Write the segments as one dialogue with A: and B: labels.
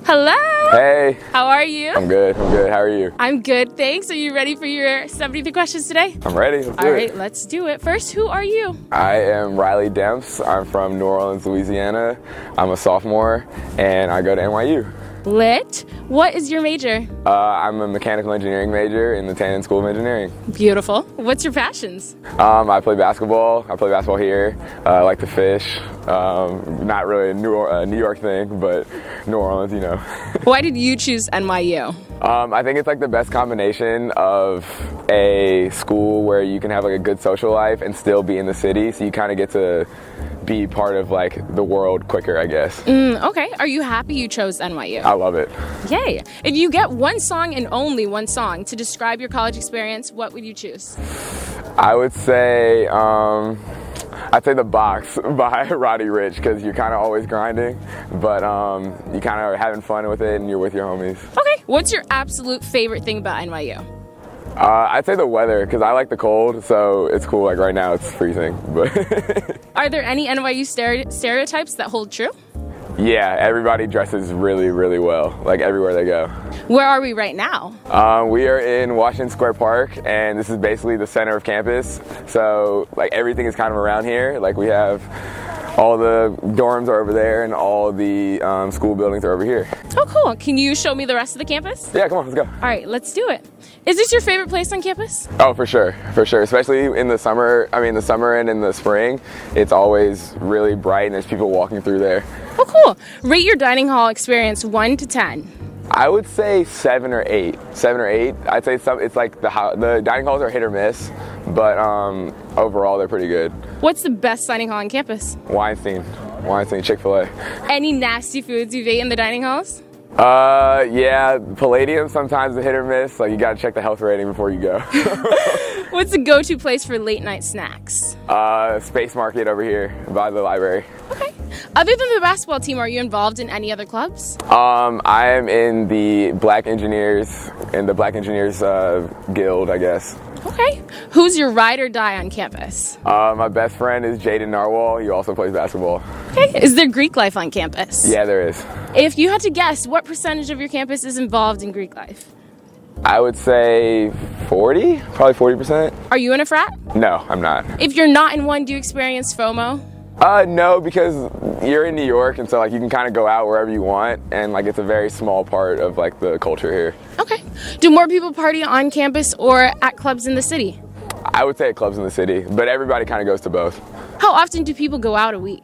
A: Hello!
B: Hey!
A: How are you?
B: I'm good. How are you?
A: I'm good, thanks. Are you ready for your 73 questions today?
B: I'm ready. Let's do it.
A: All right, let's do it. First, who are you?
B: I am Riley Demps. I'm from New Orleans, Louisiana. I'm a sophomore, and I go to NYU.
A: Lit. What is your major?
B: I'm a mechanical engineering major in the Tannen School of Engineering.
A: Beautiful. What's your passions?
B: I play basketball. I play basketball here. I like to fish. Not really a New York thing, but New Orleans, you know.
A: Why did you choose NYU?
B: I think it's like the best combination of a school where you can have like a good social life and still be in the city, so you kind of get to be part of like the world quicker, I guess.
A: Okay. Are you happy you chose NYU?
B: I love it.
A: Yay. If you get one song and only one song to describe your college experience, what would you choose?
B: I would say, I'd say The Box by Roddy Ricch, because you're kind of always grinding, but you kind of are having fun with it and you're with your homies.
A: Okay. What's your absolute favorite thing about NYU?
B: I'd say the weather, because I like the cold, so it's cool. Like right now it's freezing, but
A: Are there any NYU stereotypes that hold true?
B: yeah, everybody dresses really, really well, like everywhere they go.
A: Where are we right now?
B: We are in Washington Square Park, and this is basically the center of campus. So like everything is kind of around here. Like we have all the dorms are over there, and all the school buildings are over here.
A: Oh, cool. Can you show me the rest of the campus?
B: Yeah, come on, let's go.
A: All right, let's do it. Is this your favorite place on campus?
B: Oh, for sure, especially in the summer. I mean, the summer and in the spring, it's always really bright, and there's people walking through there.
A: Oh, cool. Rate your dining hall experience 1 to 10.
B: I would say 7 or 8. 7 or 8. I'd say it's like the dining halls are hit or miss, but overall they're pretty good.
A: What's the best dining hall on campus?
B: Weinstein, Chick-fil-A.
A: Any nasty foods you've ate in the dining halls?
B: Yeah, Palladium sometimes a hit or miss. Like you gotta check the health rating before you go.
A: What's the go-to place for late night snacks?
B: Space Market over here by the library.
A: Okay. Other than the basketball team, are you involved in any other clubs?
B: I am in the Black Engineers Guild, I guess.
A: Okay. Who's your ride or die on campus?
B: My best friend is Jaden Narwhal. He also plays basketball.
A: Okay. Is there Greek life on campus?
B: Yeah, there is.
A: If you had to guess, what percentage of your campus is involved in Greek life?
B: I would say 40, probably 40%.
A: Are you in a frat?
B: No, I'm not.
A: If you're not in one, do you experience FOMO?
B: No, because you're in New York, and so like you can kind of go out wherever you want, and like it's a very small part of like the culture here.
A: Okay. Do more people party on campus or at clubs in the city?
B: I would say at clubs in the city, but everybody kind of goes to both.
A: How often do people go out a week?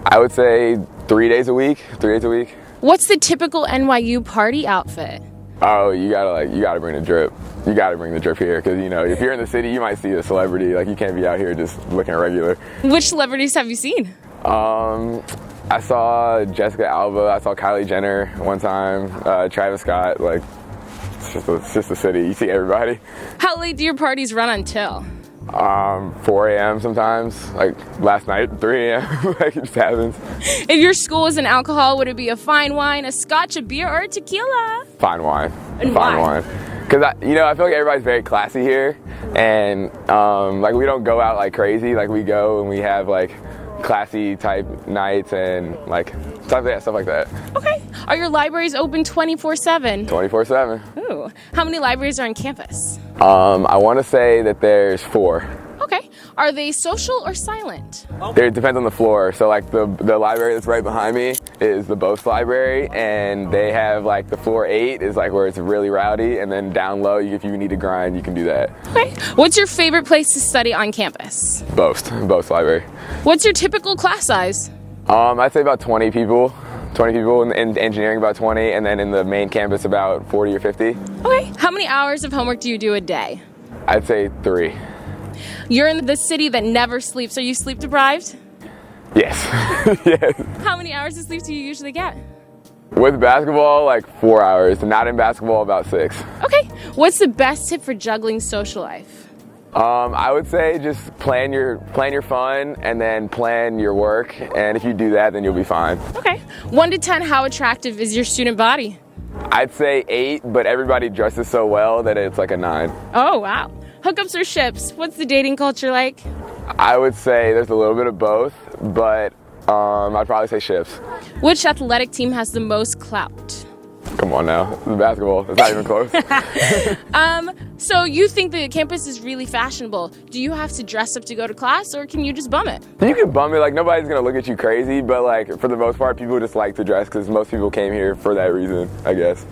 B: I would say 3 days a week. 3 days a week.
A: What's the typical NYU party outfit?
B: Oh, you gotta bring the drip. You gotta bring the drip here, because you know if you're in the city, you might see a celebrity. Like you can't be out here just looking regular.
A: Which celebrities have you seen?
B: I saw Jessica Alba. I saw Kylie Jenner one time. Travis Scott. Like it's just a city. You see everybody.
A: How late do your parties run until?
B: 4 a.m. sometimes. Like last night, 3 a.m. Like it just happens.
A: If your school is an alcohol, would it be a fine wine, a scotch, a beer, or a tequila?
B: Fine wine.
A: And
B: fine
A: why?
B: wine. Because I feel like everybody's very classy here, and like we don't go out like crazy. Like we go and we have like classy type nights and like stuff like that.
A: Okay. Are your libraries open 24/7?
B: 24/7.
A: Ooh. How many libraries are on campus?
B: I want to say that there's 4.
A: Okay. Are they social or silent?
B: It depends on the floor. So like the library that's right behind me is the Boast Library, and they have like the floor 8 is like where it's really rowdy, and then down low, if you need to grind, you can do that.
A: Okay. What's your favorite place to study on campus?
B: Boast Library.
A: What's your typical class size?
B: I'd say about 20 people. 20 people in engineering, about 20, and then in the main campus about 40 or 50.
A: Okay. How many hours of homework do you do a day?
B: I'd say 3.
A: You're in the city that never sleeps. Are you sleep deprived?
B: Yes. Yes.
A: How many hours of sleep do you usually get?
B: With basketball, like 4 hours. Not in basketball, about 6.
A: Okay. What's the best tip for juggling social life?
B: I would say just plan your fun and then plan your work, and if you do that, then you'll be fine.
A: Okay. 1 to 10, how attractive is your student body?
B: I'd say 8, but everybody dresses so well that it's like a 9.
A: Oh, wow. Hookups or ships? What's the dating culture like?
B: I would say there's a little bit of both, but I'd probably say shifts.
A: Which athletic team has the most clout?
B: Come on now, the basketball. It's not even close.
A: So you think the campus is really fashionable. Do you have to dress up to go to class, or can you just bum it?
B: You can bum it, like nobody's gonna look at you crazy, but like for the most part, people just like to dress because most people came here for that reason, I guess.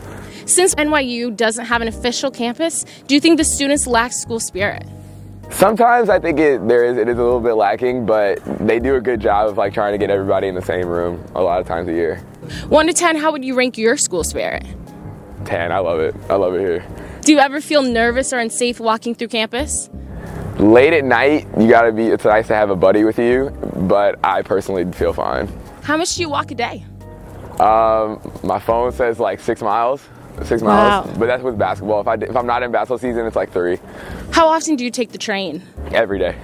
A: Since NYU doesn't have an official campus, do you think the students lack school spirit?
B: Sometimes I think it is a little bit lacking, but they do a good job of like trying to get everybody in the same room a lot of times a year.
A: 1 to 10, how would you rank your school spirit?
B: 10, I love it. I love it here.
A: Do you ever feel nervous or unsafe walking through campus?
B: Late at night, it's nice to have a buddy with you, but I personally feel fine.
A: How much do you walk a day?
B: My phone says like 6 miles. 6 miles,
A: Wow.
B: but that's with basketball. If I'm not in basketball season, it's like 3.
A: How often do you take the train?
B: Every day.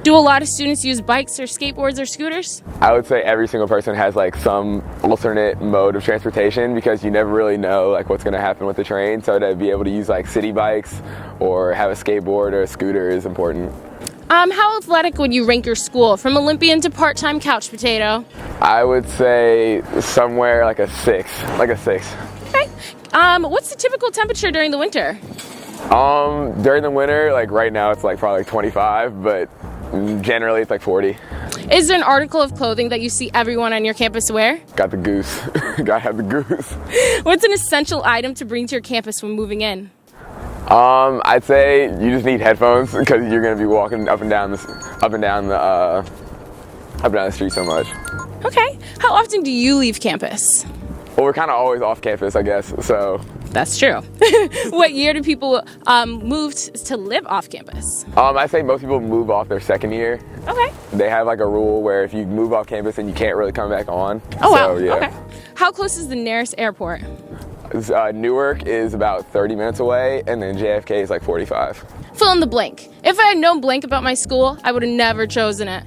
A: Do a lot of students use bikes or skateboards or scooters?
B: I would say every single person has like some alternate mode of transportation because you never really know like what's gonna happen with the train. So to be able to use like city bikes or have a skateboard or a scooter is important.
A: How athletic would you rank your school, from Olympian to part-time couch potato?
B: I would say somewhere like a 6.
A: Okay. What's the typical temperature during the winter?
B: During the winter, like right now it's like probably like 25, but generally it's like 40.
A: Is there an article of clothing that you see everyone on your campus wear?
B: Got the goose. Gotta have the goose.
A: What's an essential item to bring to your campus when moving in?
B: I'd say you just need headphones because you're gonna be walking up and down the street so much.
A: Okay. How often do you leave campus?
B: Well, we're kind of always off campus, I guess, so.
A: That's true. What year do people move to live off campus?
B: I'd say most people move off their second year.
A: Okay.
B: They have like a rule where if you move off campus, then you can't really come back on.
A: Oh, wow.
B: So, yeah.
A: Okay. How close is the nearest airport?
B: Newark is about 30 minutes away, and then JFK is like 45.
A: Fill in the blank. If I had known blank about my school, I would have never chosen it.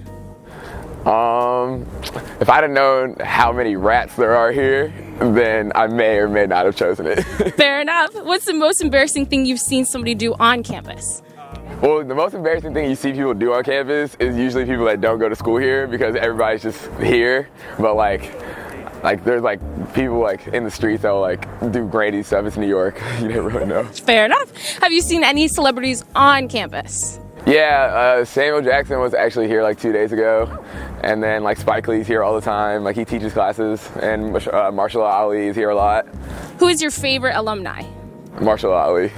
B: If I'd have known how many rats there are here, then I may or may not have chosen it.
A: Fair enough. What's the most embarrassing thing you've seen somebody do on campus?
B: Well, the most embarrassing thing you see people do on campus is usually people that don't go to school here because everybody's just here. But like there's like people like in the streets that will like do Grady stuff. It's New York. You never really know.
A: Fair enough. Have you seen any celebrities on campus?
B: Yeah, Samuel Jackson was actually here like 2 days ago, and then like Spike Lee's here all the time. Like he teaches classes, and Marshall Ali is here a lot.
A: Who is your favorite alumni?
B: Marshall Ali,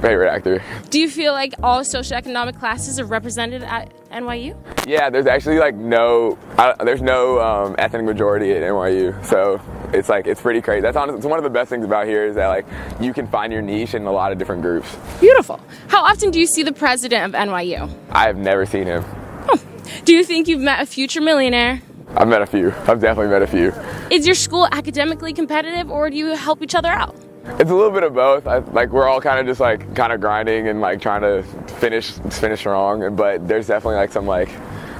B: favorite actor.
A: Do you feel like all socioeconomic classes are represented at NYU?
B: Yeah, there's actually like there's no ethnic majority at NYU, so it's pretty crazy. That's honestly, it's one of the best things about here is that like you can find your niche in a lot of different groups.
A: Beautiful. How often do you see the president of NYU?
B: I have never seen him.
A: Oh. Do you think you've met a future millionaire?
B: I've met a few. I've definitely met a few. Is
A: your school academically competitive, or do you help each other out?
B: It's a little bit of both. We're all kind of just like kind of grinding and like trying to finish strong. But there's definitely like some like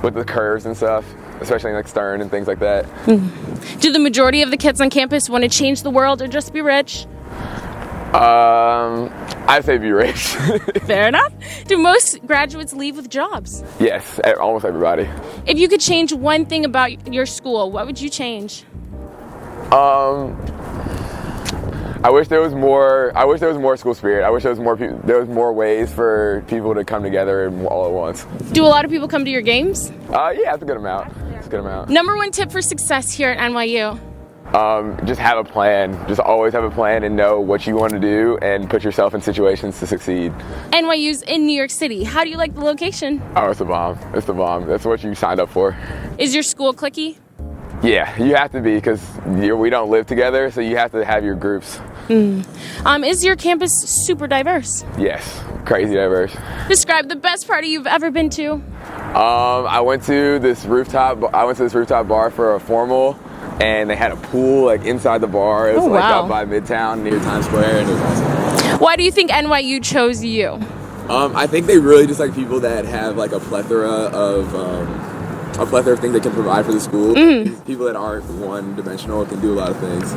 B: with the curves and stuff, especially like Stern and things like that.
A: Mm-hmm. Do the majority of the kids on campus want to change the world or just be rich?
B: I'd say be rich.
A: Fair enough. Do most graduates leave with jobs?
B: Yes, almost everybody.
A: If you could change one thing about your school, what would you change?
B: I wish there was more school spirit. I wish there was more ways for people to come together all at once.
A: Do a lot of people come to your games?
B: Yeah, it's a good amount. It's a good amount.
A: Number one tip for success here at NYU?
B: Just have a plan. Just always have a plan and know what you want to do and put yourself in situations to succeed.
A: NYU's in New York City. How do you like the location?
B: Oh, it's the bomb. It's the bomb. That's what you signed up for.
A: Is your school cliquey?
B: Yeah, you have to be because we don't live together, so you have to have your groups.
A: Is your campus super diverse?
B: Yes, crazy diverse.
A: Describe the best party you've ever been to.
B: I went to this rooftop bar for a formal, and they had a pool like inside the bar. It was up by Midtown near Times Square, and it was awesome.
A: Why do you think NYU chose you?
B: I think they really just like people that have like a plethora of things they can provide for the school. People that aren't one-dimensional can do a lot of things.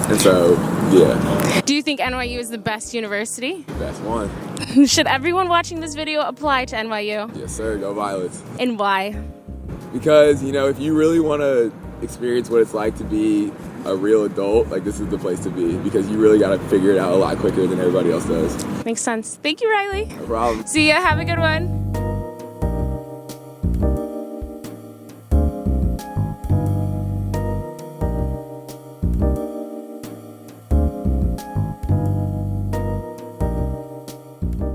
B: And so, yeah.
A: Do you think NYU is the best university?
B: The best one.
A: Should everyone watching this video apply to NYU?
B: Yes, sir. Go Violets.
A: And why?
B: Because, if you really want to experience what it's like to be a real adult, like this is the place to be, because you really got to figure it out a lot quicker than everybody else does.
A: Makes sense. Thank you, Riley.
B: No problem.
A: See ya. Have a good one.